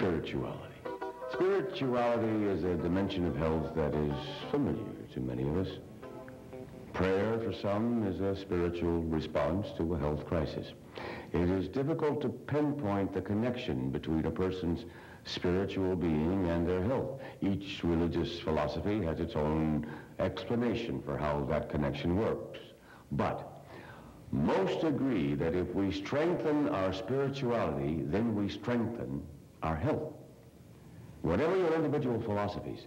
spirituality. Spirituality is a dimension of health that is familiar to many of us. Prayer for some is a spiritual response to a health crisis. It is difficult to pinpoint the connection between a person's spiritual being and their health. Each religious philosophy has its own explanation for how that connection works. But most agree that if we strengthen our spirituality, then we strengthen our health. Whatever your individual philosophies,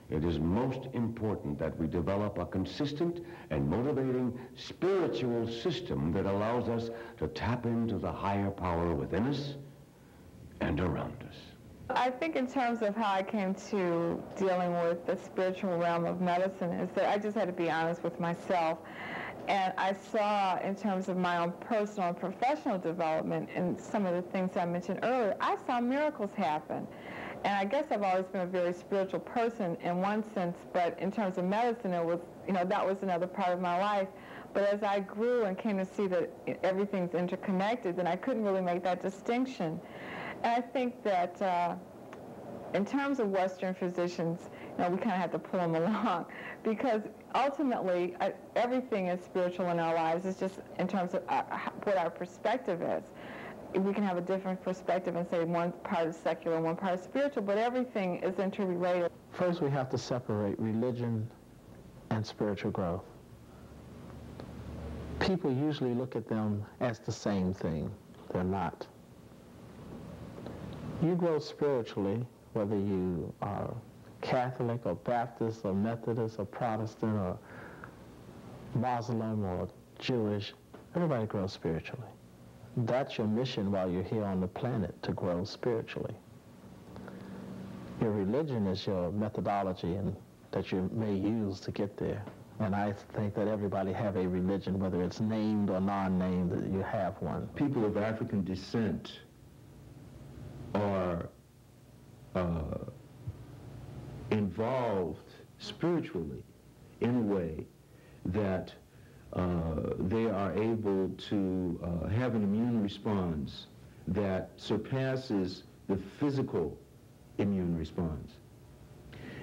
it is most important that we develop a consistent and motivating spiritual system that allows us to tap into the higher power within us and around us. I think in terms of how I came to dealing with the spiritual realm of medicine is that I just had to be honest with myself. And I saw, in terms of my own personal and professional development and some of the things I mentioned earlier, I saw miracles happen. And I guess I've always been a very spiritual person in one sense, but in terms of medicine, it was, that was another part of my life. But as I grew and came to see that everything's interconnected, then I couldn't really make that distinction. And I think that in terms of Western physicians, we kind of have to pull them along, because ultimately everything is spiritual in our lives. It's just in terms of what our perspective is. We can have a different perspective and say one part is secular and one part is spiritual, but everything is interrelated. First, we have to separate religion and spiritual growth. People usually look at them as the same thing. They're not. You grow spiritually, whether you are Catholic or Baptist or Methodist or Protestant or Muslim or Jewish. Everybody grows spiritually. That's your mission while you're here on the planet, to grow spiritually. Your religion is your methodology and that you may use to get there. And I think that everybody have a religion, whether it's named or non-named, that you have one. People of African descent are involved spiritually in a way that they are able to have an immune response that surpasses the physical immune response.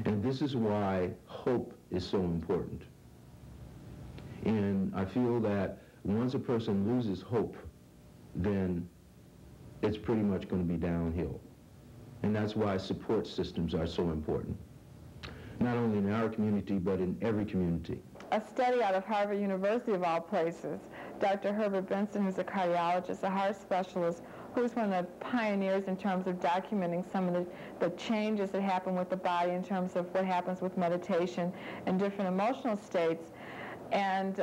And this is why hope is so important. And I feel that once a person loses hope, then it's pretty much going to be downhill. And that's why support systems are so important, not only in our community, but in every community. A study out of Harvard University, of all places, Dr. Herbert Benson, who's a cardiologist, a heart specialist, who's one of the pioneers in terms of documenting some of the changes that happen with the body in terms of what happens with meditation and different emotional states. And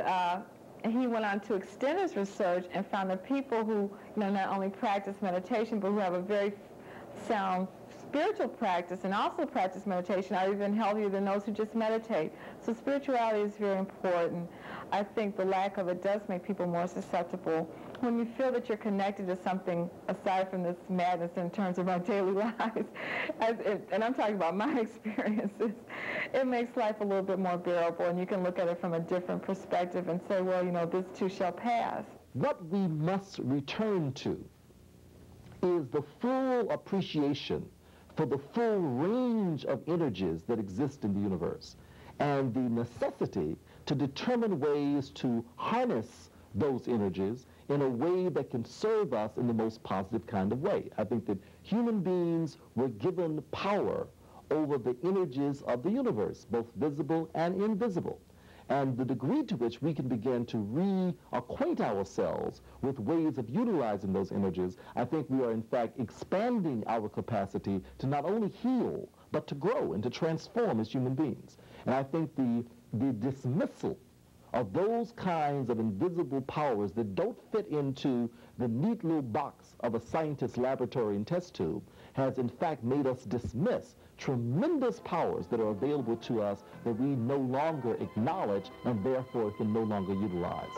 he went on to extend his research and found that people who not only practice meditation, but who have a very sound spiritual practice and also practice meditation are even healthier than those who just meditate. So spirituality is very important. I think the lack of it does make people more susceptible. When you feel that you're connected to something aside from this madness in terms of our daily lives, and I'm talking about my experiences, it makes life a little bit more bearable, and you can look at it from a different perspective and say, well, this too shall pass. What we must return to is the full appreciation for the full range of energies that exist in the universe, and the necessity to determine ways to harness those energies in a way that can serve us in the most positive kind of way. I think that human beings were given power over the energies of the universe, both visible and invisible. And the degree to which we can begin to reacquaint ourselves with ways of utilizing those energies, I think we are in fact expanding our capacity to not only heal, but to grow and to transform as human beings. And I think the dismissal of those kinds of invisible powers that don't fit into the neat little box of a scientist's laboratory and test tube has in fact made us dismiss tremendous powers that are available to us that we no longer acknowledge and therefore can no longer utilize.